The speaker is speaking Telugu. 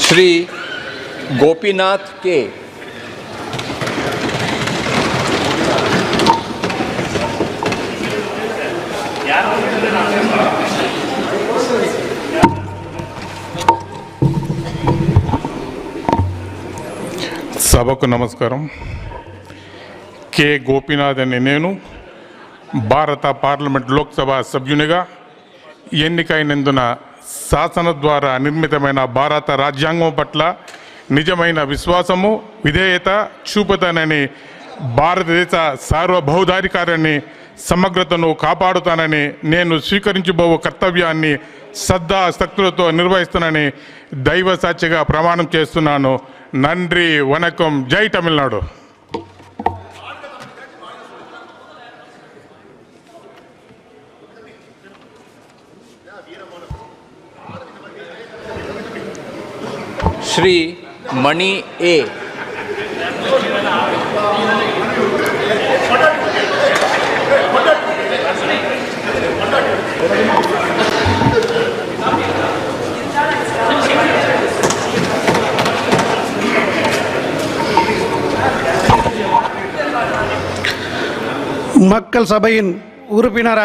श्री गोपीनाथ के। సభకు నమస్కారం. కె గోపీనాథ్ అనే నేను భారత పార్లమెంట్ లోక్సభ సభ్యునిగా ఎన్నికైనందున శాసన ద్వారా నిర్మితమైన భారత రాజ్యాంగం పట్ల నిజమైన విశ్వాసము విధేయత చూపుతానని, భారతదేశ సార్వభౌమాధికారాన్ని సమగ్రతను కాపాడుతానని, నేను స్వీకరించబో కర్తవ్యాన్ని శ్రద్ధాశక్తులతో నిర్వహిస్తానని దైవ సాక్షిగా ప్రమాణం చేస్తున్నాను. నండ్రి వనకం. జై తమిళనాడు. श्री मणि ए। மக்கள் சபையின் உறுப்பினராக